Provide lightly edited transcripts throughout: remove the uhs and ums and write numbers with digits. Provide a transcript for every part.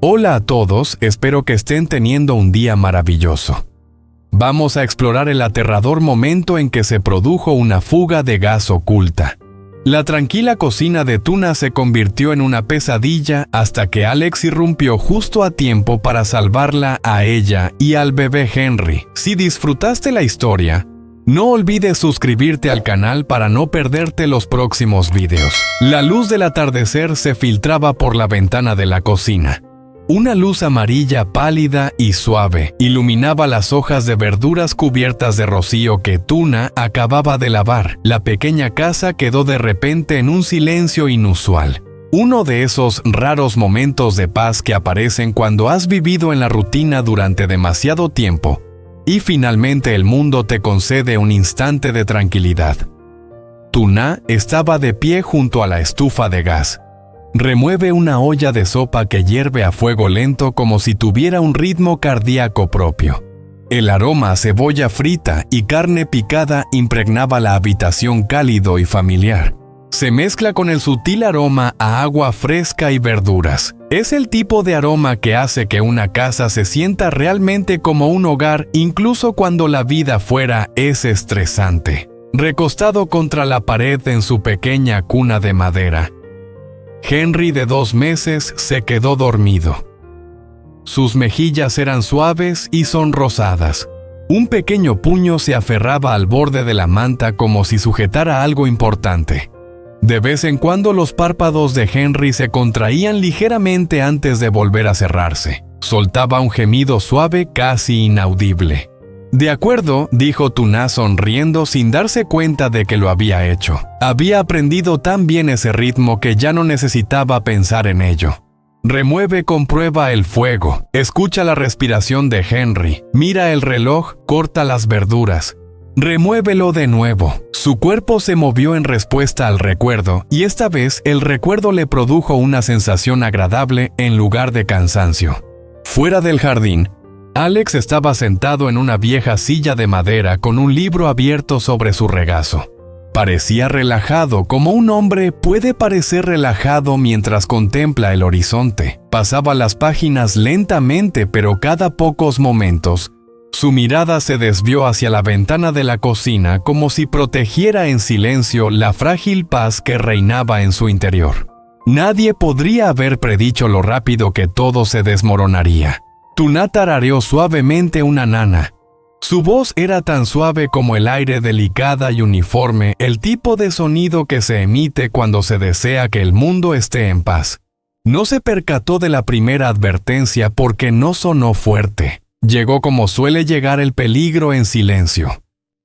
Hola a todos, espero que estén teniendo un día maravilloso. Vamos a explorar el aterrador momento en que se produjo una fuga de gas oculta. La tranquila cocina de Tuna se convirtió en una pesadilla hasta que Alex irrumpió justo a tiempo para salvarla a ella y al bebé Henry. Si disfrutaste la historia, no olvides suscribirte al canal para no perderte los próximos videos. La luz del atardecer se filtraba por la ventana de la cocina. Una luz amarilla pálida y suave iluminaba las hojas de verduras cubiertas de rocío que Tuna acababa de lavar. La pequeña casa quedó de repente en un silencio inusual. Uno de esos raros momentos de paz que aparecen cuando has vivido en la rutina durante demasiado tiempo y finalmente el mundo te concede un instante de tranquilidad. Tuna estaba de pie junto a la estufa de gas. Remueve una olla de sopa que hierve a fuego lento como si tuviera un ritmo cardíaco propio. El aroma a cebolla frita y carne picada impregnaba la habitación cálido y familiar. Se mezcla con el sutil aroma a agua fresca y verduras. Es el tipo de aroma que hace que una casa se sienta realmente como un hogar, incluso cuando la vida fuera es estresante. Recostado contra la pared en su pequeña cuna de madera, Henry, de 2 meses, se quedó dormido. Sus mejillas eran suaves y sonrosadas. Un pequeño puño se aferraba al borde de la manta como si sujetara algo importante. De vez en cuando los párpados de Henry se contraían ligeramente antes de volver a cerrarse. Soltaba un gemido suave casi inaudible. «De acuerdo», dijo Tuna sonriendo sin darse cuenta de que lo había hecho. Había aprendido tan bien ese ritmo que ya no necesitaba pensar en ello. Comprueba el fuego, escucha la respiración de Henry, mira el reloj, corta las verduras. Remuévelo de nuevo. Su cuerpo se movió en respuesta al recuerdo, y esta vez el recuerdo le produjo una sensación agradable en lugar de cansancio. Fuera del jardín, Alex estaba sentado en una vieja silla de madera con un libro abierto sobre su regazo. Parecía relajado, como un hombre puede parecer relajado mientras contempla el horizonte. Pasaba las páginas lentamente, pero cada pocos momentos, su mirada se desvió hacia la ventana de la cocina como si protegiera en silencio la frágil paz que reinaba en su interior. Nadie podría haber predicho lo rápido que todo se desmoronaría. Tuna tarareó suavemente una nana. Su voz era tan suave como el aire, delicada y uniforme, el tipo de sonido que se emite cuando se desea que el mundo esté en paz. No se percató de la primera advertencia porque no sonó fuerte. Llegó como suele llegar el peligro en silencio.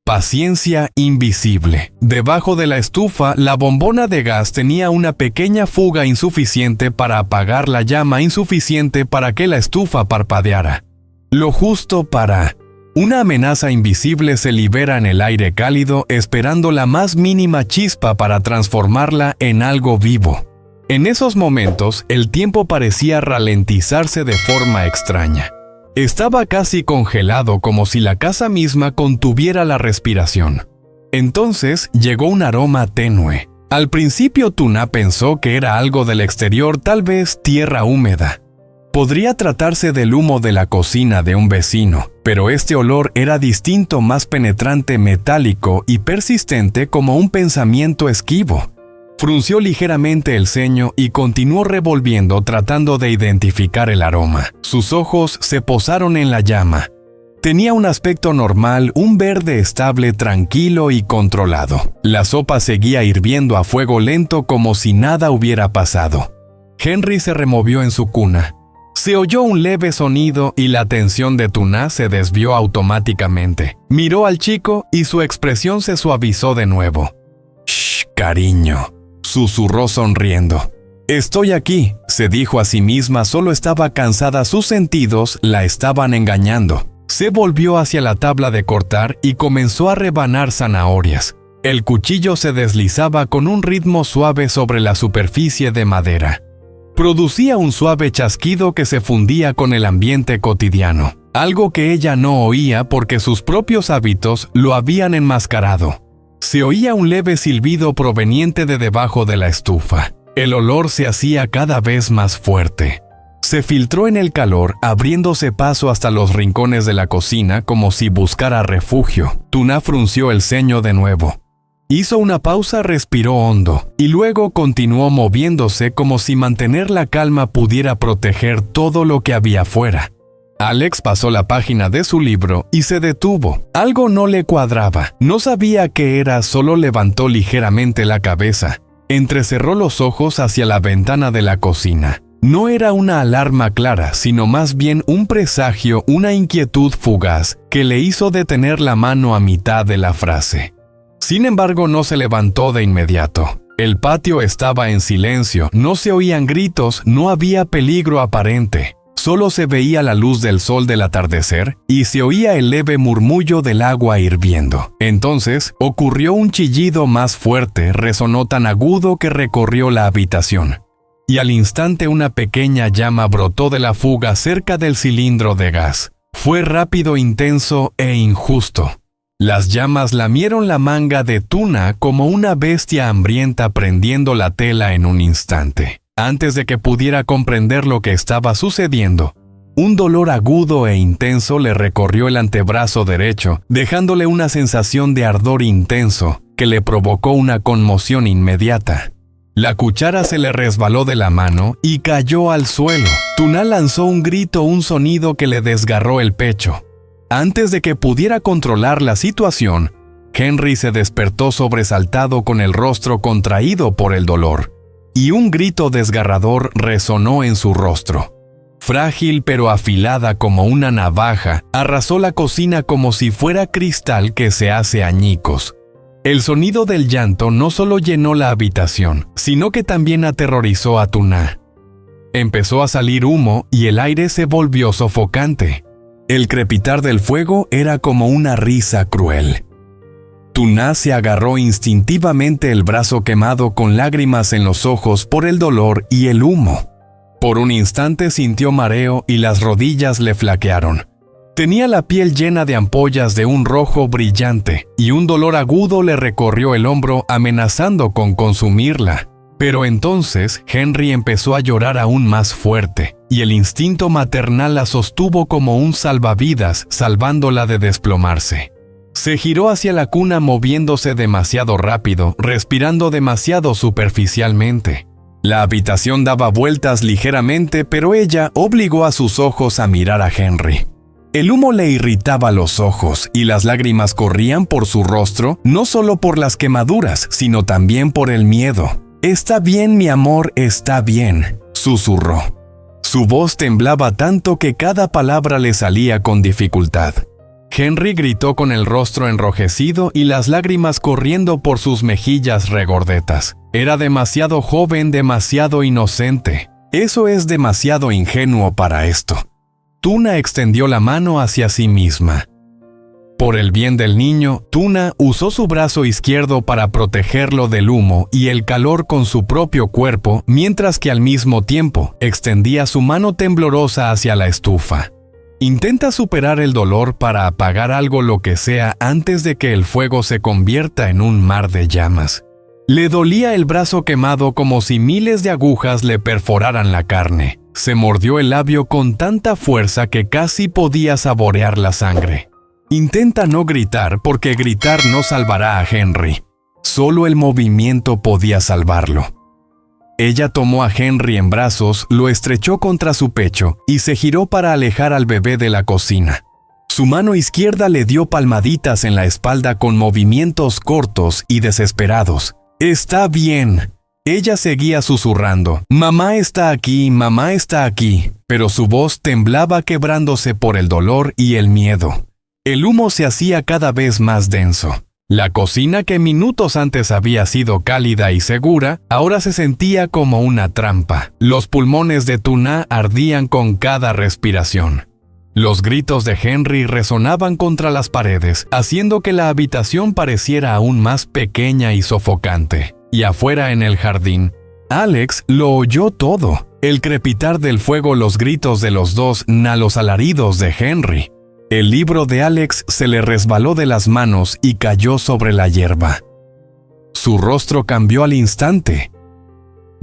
Paciencia invisible. Debajo de la estufa, la bombona de gas tenía una pequeña fuga insuficiente para apagar la llama, insuficiente para que la estufa parpadeara. Lo justo para... Una amenaza invisible se libera en el aire cálido, esperando la más mínima chispa para transformarla en algo vivo. En esos momentos, el tiempo parecía ralentizarse de forma extraña. Estaba casi congelado, como si la casa misma contuviera la respiración. Entonces llegó un aroma tenue. Al principio Tuna pensó que era algo del exterior, tal vez tierra húmeda. Podría tratarse del humo de la cocina de un vecino, pero este olor era distinto, más penetrante, metálico y persistente como un pensamiento esquivo. Frunció ligeramente el ceño y continuó revolviendo tratando de identificar el aroma. Sus ojos se posaron en la llama. Tenía un aspecto normal, un verde estable, tranquilo y controlado. La sopa seguía hirviendo a fuego lento como si nada hubiera pasado. Henry se removió en su cuna. Se oyó un leve sonido y la atención de Tuna se desvió automáticamente. Miró al chico y su expresión se suavizó de nuevo. «Shh, cariño», susurró sonriendo. «Estoy aquí», se dijo a sí misma, solo estaba cansada, sus sentidos la estaban engañando. Se volvió hacia la tabla de cortar y comenzó a rebanar zanahorias. El cuchillo se deslizaba con un ritmo suave sobre la superficie de madera. Producía un suave chasquido que se fundía con el ambiente cotidiano, algo que ella no oía porque sus propios hábitos lo habían enmascarado. Se oía un leve silbido proveniente de debajo de la estufa. El olor se hacía cada vez más fuerte. Se filtró en el calor, abriéndose paso hasta los rincones de la cocina como si buscara refugio. Tuna frunció el ceño de nuevo. Hizo una pausa, respiró hondo, y luego continuó moviéndose como si mantener la calma pudiera proteger todo lo que había fuera. Alex pasó la página de su libro y se detuvo. Algo no le cuadraba. No sabía qué era, solo levantó ligeramente la cabeza. Entrecerró los ojos hacia la ventana de la cocina. No era una alarma clara, sino más bien un presagio, una inquietud fugaz, que le hizo detener la mano a mitad de la frase. Sin embargo, no se levantó de inmediato. El patio estaba en silencio, no se oían gritos, no había peligro aparente. Solo se veía la luz del sol del atardecer y se oía el leve murmullo del agua hirviendo. Entonces, ocurrió un chillido más fuerte, resonó tan agudo que recorrió la habitación. Y al instante una pequeña llama brotó de la fuga cerca del cilindro de gas. Fue rápido, intenso e injusto. Las llamas lamieron la manga de Tuna como una bestia hambrienta prendiendo la tela en un instante. Antes de que pudiera comprender lo que estaba sucediendo, un dolor agudo e intenso le recorrió el antebrazo derecho, dejándole una sensación de ardor intenso que le provocó una conmoción inmediata. La cuchara se le resbaló de la mano y cayó al suelo. Tuna lanzó un grito, un sonido que le desgarró el pecho. Antes de que pudiera controlar la situación, Henry se despertó sobresaltado con el rostro contraído por el dolor, y un grito desgarrador resonó en su rostro. Frágil pero afilada como una navaja, arrasó la cocina como si fuera cristal que se hace añicos. El sonido del llanto no solo llenó la habitación, sino que también aterrorizó a Tuna. Empezó a salir humo y el aire se volvió sofocante. El crepitar del fuego era como una risa cruel. Tuna se agarró instintivamente el brazo quemado con lágrimas en los ojos por el dolor y el humo. Por un instante sintió mareo y las rodillas le flaquearon. Tenía la piel llena de ampollas de un rojo brillante y un dolor agudo le recorrió el hombro amenazando con consumirla. Pero entonces Henry empezó a llorar aún más fuerte y el instinto maternal la sostuvo como un salvavidas, salvándola de desplomarse. Se giró hacia la cuna moviéndose demasiado rápido, respirando demasiado superficialmente. La habitación daba vueltas ligeramente, pero ella obligó a sus ojos a mirar a Henry. El humo le irritaba los ojos y las lágrimas corrían por su rostro, no solo por las quemaduras, sino también por el miedo. «Está bien, mi amor, está bien», susurró. Su voz temblaba tanto que cada palabra le salía con dificultad. Henry gritó con el rostro enrojecido y las lágrimas corriendo por sus mejillas regordetas. Era demasiado joven, demasiado inocente. Eso es demasiado ingenuo para esto. Tuna extendió la mano hacia sí misma. Por el bien del niño, Tuna usó su brazo izquierdo para protegerlo del humo y el calor con su propio cuerpo, mientras que al mismo tiempo extendía su mano temblorosa hacia la estufa. Intenta superar el dolor para apagar algo, lo que sea, antes de que el fuego se convierta en un mar de llamas. Le dolía el brazo quemado como si miles de agujas le perforaran la carne. Se mordió el labio con tanta fuerza que casi podía saborear la sangre. Intenta no gritar, porque gritar no salvará a Henry. Solo el movimiento podía salvarlo. Ella tomó a Henry en brazos, lo estrechó contra su pecho y se giró para alejar al bebé de la cocina. Su mano izquierda le dio palmaditas en la espalda con movimientos cortos y desesperados. «Está bien». Ella seguía susurrando, «Mamá está aquí, mamá está aquí», pero su voz temblaba quebrándose por el dolor y el miedo. El humo se hacía cada vez más denso. La cocina, que minutos antes había sido cálida y segura, ahora se sentía como una trampa. Los pulmones de Tuna ardían con cada respiración. Los gritos de Henry resonaban contra las paredes, haciendo que la habitación pareciera aún más pequeña y sofocante. Y afuera en el jardín, Alex lo oyó todo: el crepitar del fuego, los gritos de los dos, los alaridos de Henry. El libro de Alex se le resbaló de las manos y cayó sobre la hierba. Su rostro cambió al instante.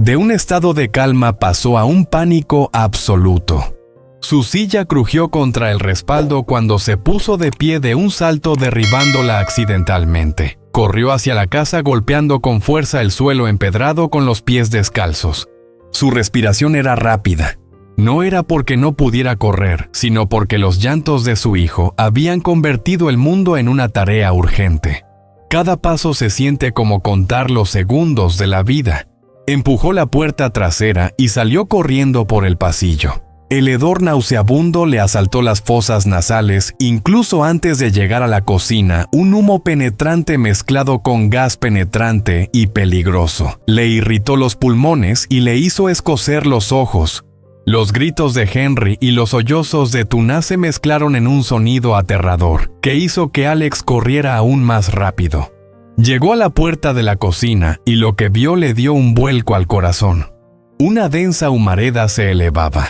De un estado de calma pasó a un pánico absoluto. Su silla crujió contra el respaldo cuando se puso de pie de un salto derribándola accidentalmente. Corrió hacia la casa golpeando con fuerza el suelo empedrado con los pies descalzos. Su respiración era rápida. No era porque no pudiera correr, sino porque los llantos de su hijo habían convertido el mundo en una tarea urgente. Cada paso se siente como contar los segundos de la vida. Empujó la puerta trasera y salió corriendo por el pasillo. El hedor nauseabundo le asaltó las fosas nasales, incluso antes de llegar a la cocina, un humo penetrante mezclado con gas penetrante y peligroso. Le irritó los pulmones y le hizo escocer los ojos. Los gritos de Henry y los sollozos de Tuna se mezclaron en un sonido aterrador, que hizo que Alex corriera aún más rápido. Llegó a la puerta de la cocina y lo que vio le dio un vuelco al corazón. Una densa humareda se elevaba.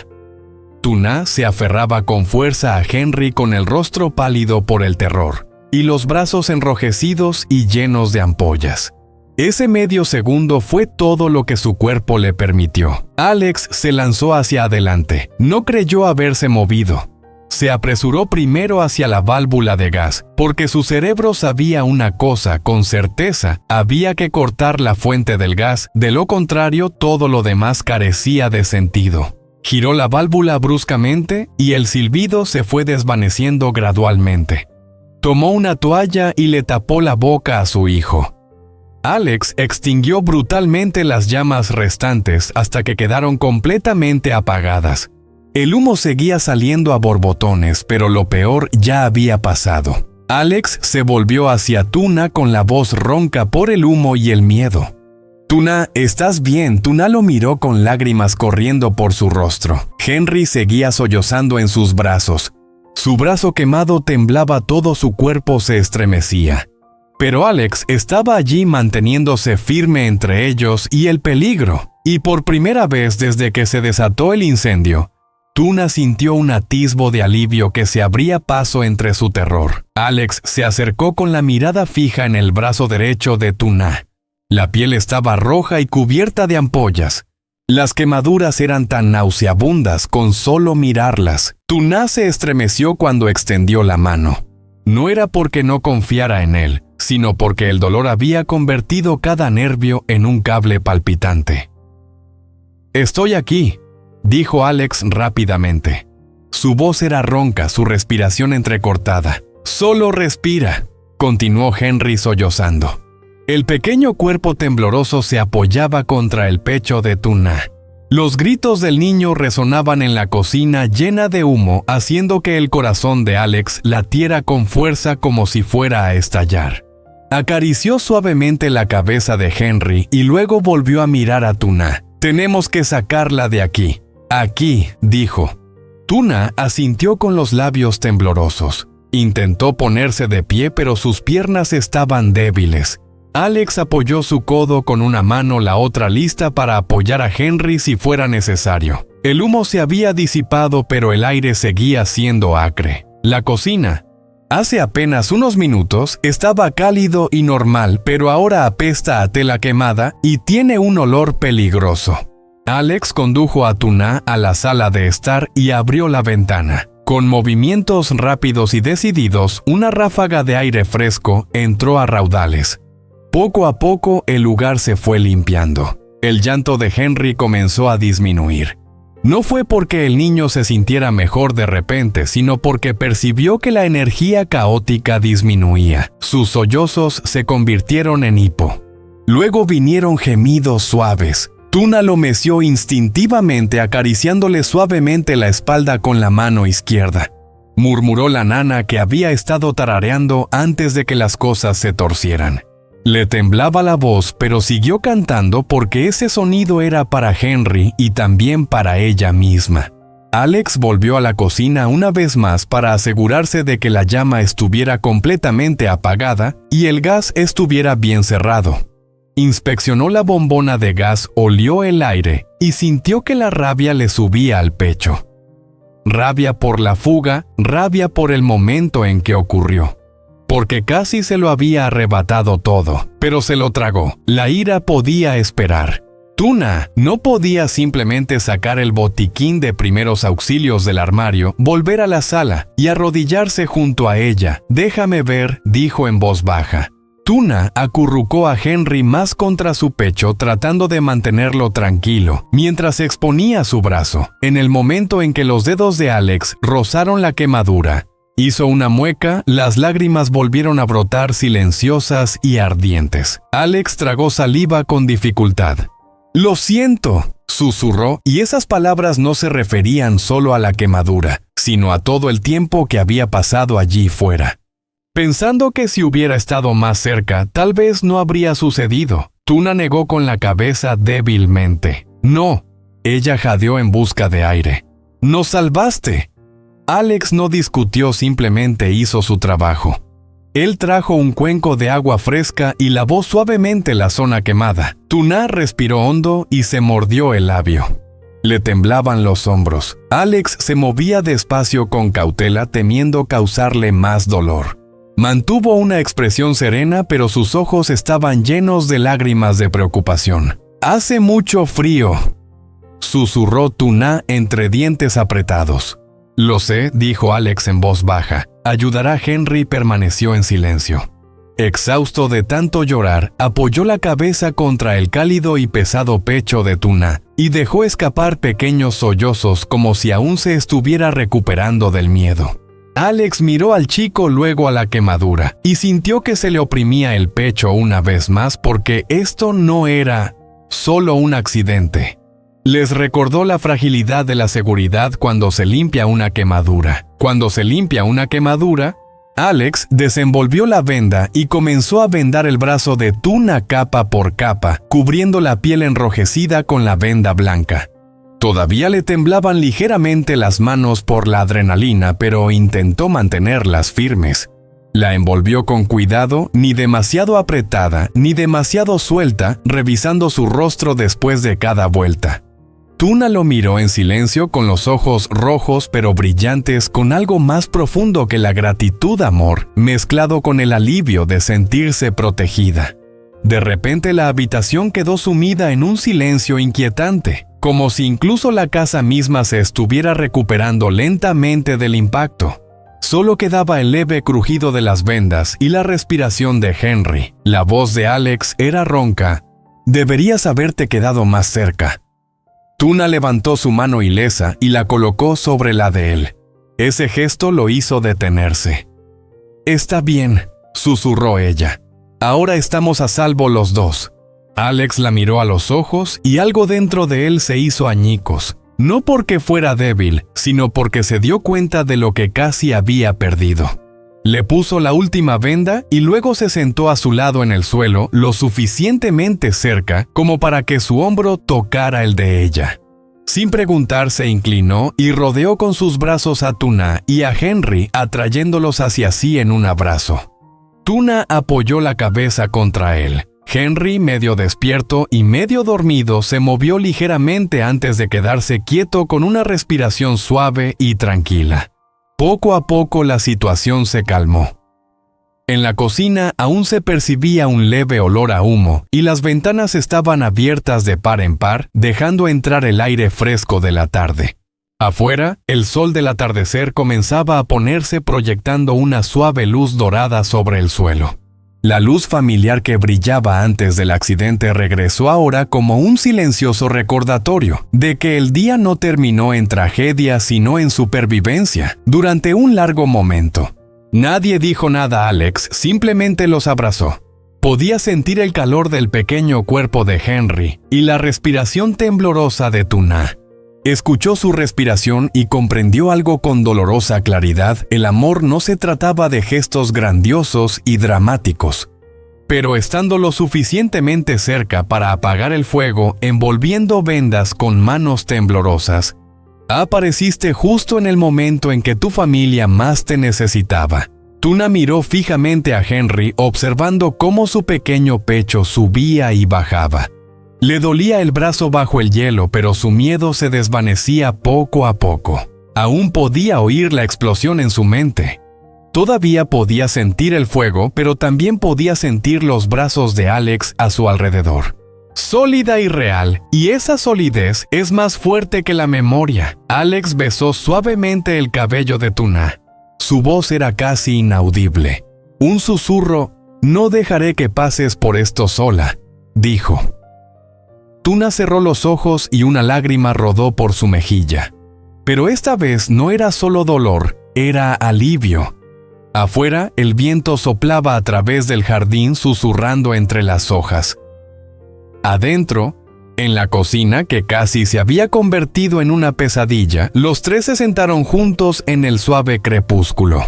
Tuna se aferraba con fuerza a Henry con el rostro pálido por el terror, y los brazos enrojecidos y llenos de ampollas. Ese medio segundo fue todo lo que su cuerpo le permitió. Alex se lanzó hacia adelante. No creyó haberse movido. Se apresuró primero hacia la válvula de gas, porque su cerebro sabía una cosa con certeza: había que cortar la fuente del gas, de lo contrario todo lo demás carecía de sentido. Giró la válvula bruscamente y el silbido se fue desvaneciendo gradualmente. Tomó una toalla y le tapó la boca a su hijo. Alex extinguió brutalmente las llamas restantes hasta que quedaron completamente apagadas. El humo seguía saliendo a borbotones, pero lo peor ya había pasado. Alex se volvió hacia Tuna con la voz ronca por el humo y el miedo. «Tuna, ¿estás bien?» Tuna lo miró con lágrimas corriendo por su rostro. Henry seguía sollozando en sus brazos. Su brazo quemado temblaba, todo su cuerpo se estremecía. Pero Alex estaba allí manteniéndose firme entre ellos y el peligro. Y por primera vez desde que se desató el incendio, Tuna sintió un atisbo de alivio que se abría paso entre su terror. Alex se acercó con la mirada fija en el brazo derecho de Tuna. La piel estaba roja y cubierta de ampollas. Las quemaduras eran tan nauseabundas con solo mirarlas. Tuna se estremeció cuando extendió la mano. No era porque no confiara en él, sino porque el dolor había convertido cada nervio en un cable palpitante. «Estoy aquí», dijo Alex rápidamente. Su voz era ronca, su respiración entrecortada. «Solo respira», continuó Henry sollozando. El pequeño cuerpo tembloroso se apoyaba contra el pecho de Tuna. Los gritos del niño resonaban en la cocina llena de humo, haciendo que el corazón de Alex latiera con fuerza como si fuera a estallar. Acarició suavemente la cabeza de Henry y luego volvió a mirar a Tuna. «Tenemos que sacarla de aquí». «Aquí», dijo. Tuna asintió con los labios temblorosos. Intentó ponerse de pie, pero sus piernas estaban débiles. Alex apoyó su codo con una mano, la otra lista para apoyar a Henry si fuera necesario. El humo se había disipado, pero el aire seguía siendo acre. La cocina, hace apenas unos minutos, estaba cálido y normal, pero ahora apesta a tela quemada y tiene un olor peligroso. Alex condujo a Tuna a la sala de estar y abrió la ventana. Con movimientos rápidos y decididos, una ráfaga de aire fresco entró a raudales. Poco a poco el lugar se fue limpiando. El llanto de Henry comenzó a disminuir. No fue porque el niño se sintiera mejor de repente, sino porque percibió que la energía caótica disminuía. Sus sollozos se convirtieron en hipo. Luego vinieron gemidos suaves. Tuna lo meció instintivamente, acariciándole suavemente la espalda con la mano izquierda. Murmuró la nana que había estado tarareando antes de que las cosas se torcieran. Le temblaba la voz, pero siguió cantando porque ese sonido era para Henry y también para ella misma. Alex volvió a la cocina una vez más para asegurarse de que la llama estuviera completamente apagada y el gas estuviera bien cerrado. Inspeccionó la bombona de gas, olió el aire y sintió que la rabia le subía al pecho. Rabia por la fuga, rabia por el momento en que ocurrió. Porque casi se lo había arrebatado todo, pero se lo tragó. La ira podía esperar. Tuna no podía simplemente sacar el botiquín de primeros auxilios del armario, volver a la sala y arrodillarse junto a ella. «Déjame ver», dijo en voz baja. Tuna acurrucó a Henry más contra su pecho tratando de mantenerlo tranquilo, mientras exponía su brazo. En el momento en que los dedos de Alex rozaron la quemadura, hizo una mueca, las lágrimas volvieron a brotar silenciosas y ardientes. Alex tragó saliva con dificultad. «Lo siento», susurró, y esas palabras no se referían solo a la quemadura, sino a todo el tiempo que había pasado allí fuera. Pensando que si hubiera estado más cerca, tal vez no habría sucedido. Tuna negó con la cabeza débilmente. «No», ella jadeó en busca de aire. «¡Nos salvaste!». Alex no discutió, simplemente hizo su trabajo. Él trajo un cuenco de agua fresca y lavó suavemente la zona quemada. Tuna respiró hondo y se mordió el labio. Le temblaban los hombros. Alex se movía despacio con cautela, temiendo causarle más dolor. Mantuvo una expresión serena, pero sus ojos estaban llenos de lágrimas de preocupación. «Hace mucho frío», susurró Tuna entre dientes apretados. «Lo sé», dijo Alex en voz baja. «Ayudará». Henry permaneció en silencio. Exhausto de tanto llorar, apoyó la cabeza contra el cálido y pesado pecho de Tuna y dejó escapar pequeños sollozos como si aún se estuviera recuperando del miedo. Alex miró al chico, luego a la quemadura, y sintió que se le oprimía el pecho una vez más porque esto no era solo un accidente. Les recordó la fragilidad de la seguridad cuando se limpia una quemadura. Cuando se limpia una quemadura, Alex desenvolvió la venda y comenzó a vendar el brazo de Tuna capa por capa, cubriendo la piel enrojecida con la venda blanca. Todavía le temblaban ligeramente las manos por la adrenalina, pero intentó mantenerlas firmes. La envolvió con cuidado, ni demasiado apretada, ni demasiado suelta, revisando su rostro después de cada vuelta. Tuna lo miró en silencio con los ojos rojos pero brillantes, con algo más profundo que la gratitud-amor, mezclado con el alivio de sentirse protegida. De repente la habitación quedó sumida en un silencio inquietante, como si incluso la casa misma se estuviera recuperando lentamente del impacto. Solo quedaba el leve crujido de las vendas y la respiración de Henry. La voz de Alex era ronca. «Deberías haberte quedado más cerca». Tuna levantó su mano ilesa y la colocó sobre la de él. Ese gesto lo hizo detenerse. «Está bien», susurró ella. «Ahora estamos a salvo los dos». Alex la miró a los ojos y algo dentro de él se hizo añicos, no porque fuera débil, sino porque se dio cuenta de lo que casi había perdido. Le puso la última venda y luego se sentó a su lado en el suelo, lo suficientemente cerca como para que su hombro tocara el de ella. Sin preguntar, se inclinó y rodeó con sus brazos a Tuna y a Henry, atrayéndolos hacia sí en un abrazo. Tuna apoyó la cabeza contra él. Henry, medio despierto y medio dormido, se movió ligeramente antes de quedarse quieto con una respiración suave y tranquila. Poco a poco la situación se calmó. En la cocina aún se percibía un leve olor a humo y las ventanas estaban abiertas de par en par, dejando entrar el aire fresco de la tarde. Afuera, el sol del atardecer comenzaba a ponerse, proyectando una suave luz dorada sobre el suelo. La luz familiar que brillaba antes del accidente regresó ahora como un silencioso recordatorio de que el día no terminó en tragedia sino en supervivencia. Durante un largo momento, nadie dijo nada a Alex, simplemente los abrazó. Podía sentir el calor del pequeño cuerpo de Henry y la respiración temblorosa de Tuna. Escuchó su respiración y comprendió algo con dolorosa claridad. El amor no se trataba de gestos grandiosos y dramáticos. Pero estando lo suficientemente cerca para apagar el fuego, envolviendo vendas con manos temblorosas, apareciste justo en el momento en que tu familia más te necesitaba. Tuna miró fijamente a Henry, observando cómo su pequeño pecho subía y bajaba. Le dolía el brazo bajo el hielo, pero su miedo se desvanecía poco a poco. Aún podía oír la explosión en su mente. Todavía podía sentir el fuego, pero también podía sentir los brazos de Alex a su alrededor. Sólida y real, y esa solidez es más fuerte que la memoria. Alex besó suavemente el cabello de Tuna. Su voz era casi inaudible. Un susurro: «No dejaré que pases por esto sola», dijo. Tuna cerró los ojos y una lágrima rodó por su mejilla. Pero esta vez no era solo dolor, era alivio. Afuera, el viento soplaba a través del jardín susurrando entre las hojas. Adentro, en la cocina, que casi se había convertido en una pesadilla, los tres se sentaron juntos en el suave crepúsculo.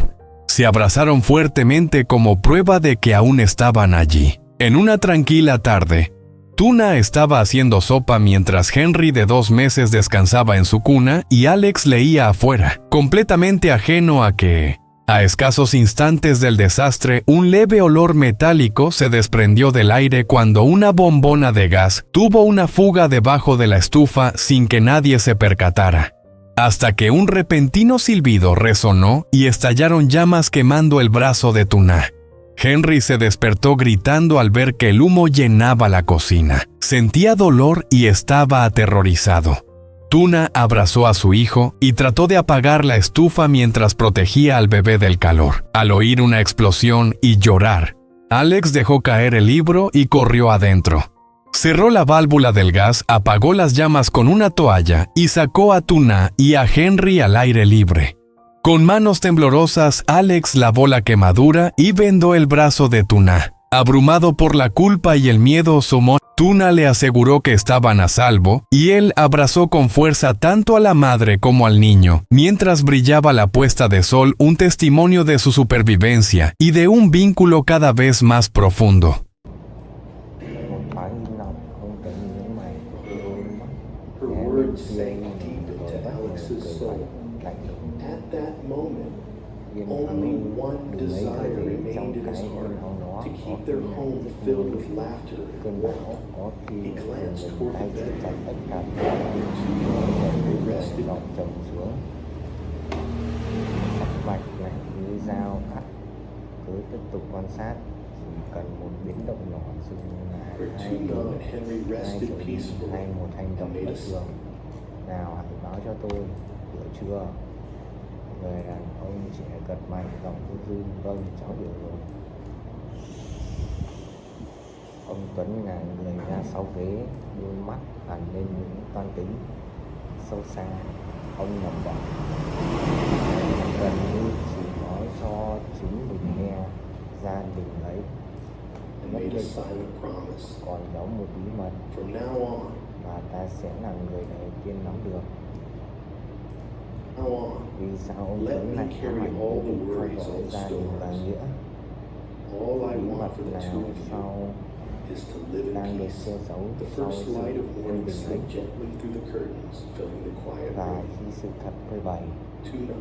Se abrazaron fuertemente como prueba de que aún estaban allí. En una tranquila tarde, Tuna estaba haciendo sopa mientras Henry de 2 meses descansaba en su cuna y Alex leía afuera, completamente ajeno a que, a escasos instantes del desastre, un leve olor metálico se desprendió del aire cuando una bombona de gas tuvo una fuga debajo de la estufa sin que nadie se percatara, hasta que un repentino silbido resonó y estallaron llamas quemando el brazo de Tuna. Henry se despertó gritando al ver que el humo llenaba la cocina. Sentía dolor y estaba aterrorizado. Tuna abrazó a su hijo y trató de apagar la estufa mientras protegía al bebé del calor. Al oír una explosión y llorar, Alex dejó caer el libro y corrió adentro. Cerró la válvula del gas, apagó las llamas con una toalla y sacó a Tuna y a Henry al aire libre. Con manos temblorosas, Alex lavó la quemadura y vendó el brazo de Tuna. Abrumado por la culpa y el miedo, Tuna le aseguró que estaban a salvo y él abrazó con fuerza tanto a la madre como al niño, mientras brillaba la puesta de sol, un testimonio de su supervivencia y de un vínculo cada vez más profundo. Only one desire remained in his heart, to keep their home filled with laughter and warmth. He glanced toward the bed. Henry rested. Sắc mặt lạnh như dao cắt, cứ tiếp tục quan sát, chỉ cần một biến động nhỏ dừng lại For hai too đứa, long, Henry hai rested sự peacefully hay một hành động and made bất a thường. Nào hãy báo cho tôi, hiểu chưa? Người đàn ông trẻ gật mạnh, giọng run. Vâng, cháu hiểu rồi. Ông Tuấn ngả người ra sau ghế, đôi mắt hẳn lên những toan tính sâu xa. Ông lẩm bẩm, gần như chỉ nói cho chính mình nghe, gia đình ấy and nhất made a định silent promise. còn giấu một bí mật From now on, và ta sẽ là người đầu tiên nắm được. Vì sao ông let Tuấn me lại ám carry ảnh all đến the theo worries, dõi all the gia đình và storms. Nghĩa? All I Bí want mật for the nào two of you sau is to live in đang được peace. che giấu The sau first sự light of yên morning bình ấy, slipped gently through the curtains, filling the quiet và room. khi sự thật phơi bày, Tuna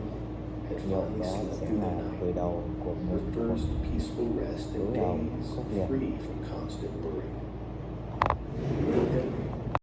had nhộn finally đó slept sẽ through là the night, khởi đầu của một her first peaceful rest in tối đầu days, khốc liệt. free from constant worry.